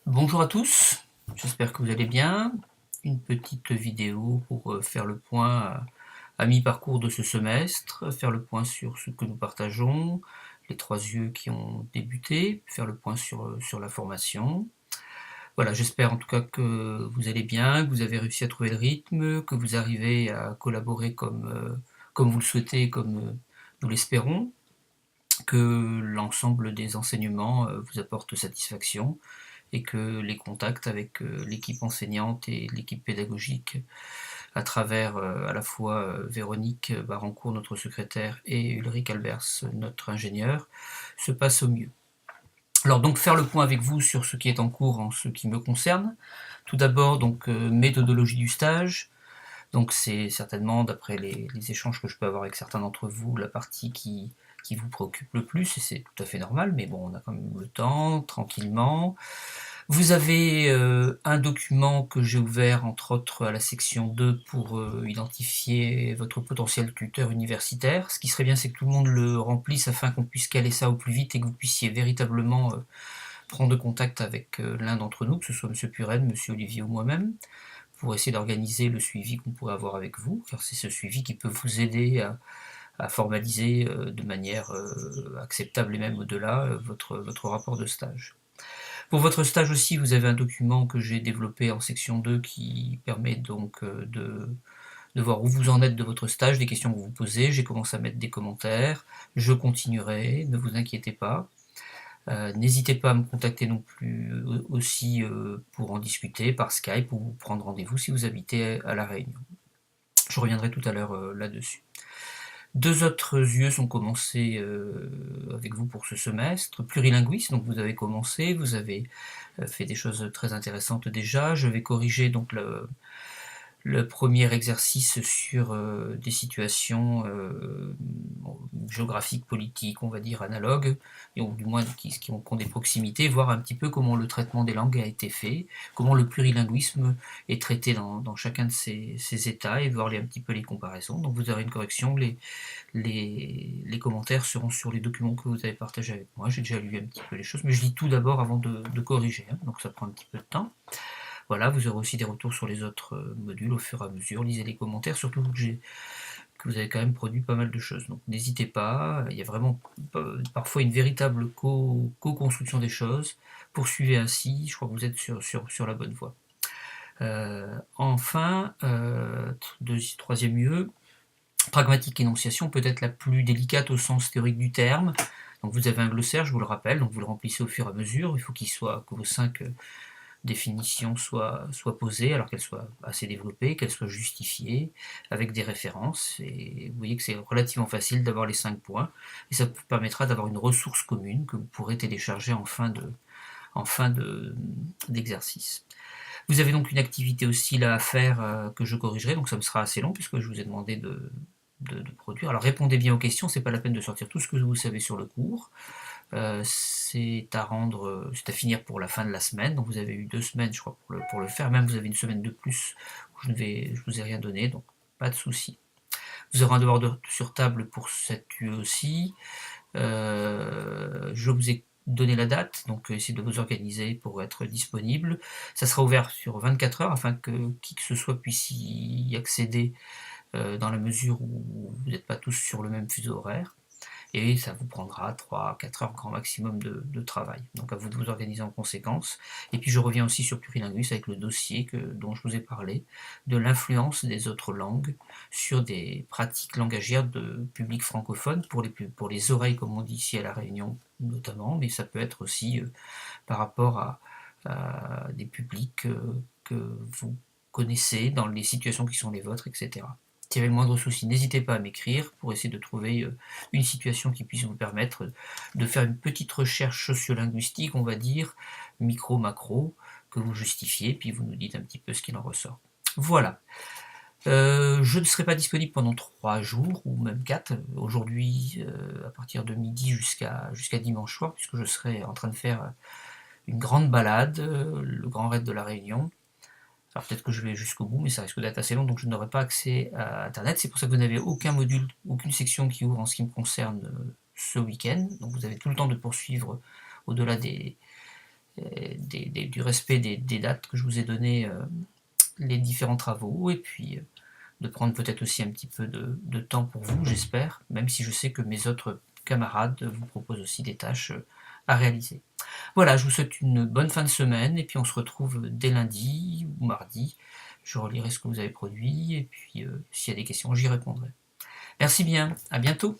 Bonjour à tous, j'espère que vous allez bien. Une petite vidéo pour faire le point à mi-parcours de ce semestre, faire le point sur ce que nous partageons, les 3 yeux qui ont débuté, faire le point sur la formation. Voilà, j'espère en tout cas que vous allez bien, que vous avez réussi à trouver le rythme, que vous arrivez à collaborer comme vous le souhaitez, comme nous l'espérons, que l'ensemble des enseignements vous apporte satisfaction et que les contacts avec l'équipe enseignante et l'équipe pédagogique à travers à la fois Véronique Barancourt, notre secrétaire, et Ulrich Albers, notre ingénieur, se passent au mieux. Alors donc faire le point avec vous sur ce qui est en cours en ce qui me concerne. Tout d'abord donc méthodologie du stage. Donc c'est certainement d'après les échanges que je peux avoir avec certains d'entre vous la partie qui vous préoccupe le plus, et c'est tout à fait normal, mais bon, on a quand même le temps, tranquillement. Vous avez un document que j'ai ouvert entre autres à la section 2 pour identifier votre potentiel tuteur universitaire. Ce qui serait bien, c'est que tout le monde le remplisse afin qu'on puisse caler ça au plus vite et que vous puissiez véritablement prendre contact avec l'un d'entre nous, que ce soit M. Puren, M. Olivier ou moi-même, pour essayer d'organiser le suivi qu'on pourrait avoir avec vous, car c'est ce suivi qui peut vous aider à formaliser de manière acceptable et même au-delà votre rapport de stage. Pour votre stage aussi, vous avez un document que j'ai développé en section 2 qui permet donc de voir où vous en êtes de votre stage, des questions que vous vous posez. J'ai commencé à mettre des commentaires, je continuerai, ne vous inquiétez pas. N'hésitez pas à me contacter non plus aussi pour en discuter par Skype ou prendre rendez-vous si vous habitez à La Réunion. Je reviendrai tout à l'heure là-dessus. 2 autres yeux sont commencés avec vous pour ce semestre. Plurilinguiste, donc vous avez commencé, vous avez fait des choses très intéressantes déjà. Je vais corriger donc le premier exercice sur des situations géographiques, politiques, on va dire analogues, ou du moins qui ont des proximités, voir un petit peu comment le traitement des langues a été fait, comment le plurilinguisme est traité dans chacun de ces états, et voir un petit peu les comparaisons. Donc vous aurez une correction, les commentaires seront sur les documents que vous avez partagés avec moi. J'ai déjà lu un petit peu les choses, mais je lis tout d'abord avant de corriger, hein, donc ça prend un petit peu de temps. Voilà, vous aurez aussi des retours sur les autres modules au fur et à mesure. Lisez les commentaires, surtout que vous avez quand même produit pas mal de choses. Donc n'hésitez pas, il y a vraiment parfois une véritable co-construction des choses. Poursuivez ainsi, je crois que vous êtes sur la bonne voie. Enfin, troisième lieu, pragmatique énonciation peut être la plus délicate au sens théorique du terme. Donc vous avez un glossaire, je vous le rappelle, donc vous le remplissez au fur et à mesure. Il faut que vos 5 définitions soient posées, alors qu'elles soient assez développées, qu'elles soient justifiées, avec des références. Et vous voyez que c'est relativement facile d'avoir les 5 points, et ça vous permettra d'avoir une ressource commune que vous pourrez télécharger en fin d'exercice. Vous avez donc une activité aussi là à faire que je corrigerai, donc ça me sera assez long puisque je vous ai demandé de produire. Alors répondez bien aux questions, c'est pas la peine de sortir tout ce que vous savez sur le cours. C'est à finir pour la fin de la semaine. Donc vous avez eu 2 semaines, je crois, pour le faire. Même vous avez une semaine de plus où je vous ai rien donné, donc pas de souci. Vous aurez un devoir sur table pour cette UE aussi. Je vous ai donné la date, donc essayez de vous organiser pour être disponible. Ça sera ouvert sur 24 heures afin que qui que ce soit puisse y accéder dans la mesure où vous n'êtes pas tous sur le même fuseau horaire. Et ça vous prendra 3-4 heures grand maximum de travail. Donc à vous de vous organiser en conséquence. Et puis je reviens aussi sur Plurilingus avec le dossier dont je vous ai parlé, de l'influence des autres langues sur des pratiques langagières de public francophone, pour les oreilles comme on dit ici à La Réunion notamment, mais ça peut être aussi par rapport à des publics que vous connaissez dans les situations qui sont les vôtres, etc. S'il y avait le moindre souci, n'hésitez pas à m'écrire pour essayer de trouver une situation qui puisse vous permettre de faire une petite recherche sociolinguistique, on va dire, micro-macro, que vous justifiez, puis vous nous dites un petit peu ce qu'il en ressort. Voilà. Je ne serai pas disponible pendant 3 jours, ou même 4, aujourd'hui à partir de midi jusqu'à dimanche soir, puisque je serai en train de faire une grande balade, le Grand Raid de La Réunion. Alors peut-être que je vais jusqu'au bout, mais ça risque d'être assez long, donc je n'aurai pas accès à Internet. C'est pour ça que vous n'avez aucun module, aucune section qui ouvre en ce qui me concerne ce week-end. Donc vous avez tout le temps de poursuivre au-delà du respect des dates que je vous ai données, les différents travaux, et puis de prendre peut-être aussi un petit peu de temps pour vous, j'espère, même si je sais que mes autres camarades vous proposent aussi des tâches à réaliser. Voilà, je vous souhaite une bonne fin de semaine, et puis on se retrouve dès lundi ou mardi. Je relirai ce que vous avez produit, et puis s'il y a des questions, j'y répondrai. Merci bien, à bientôt.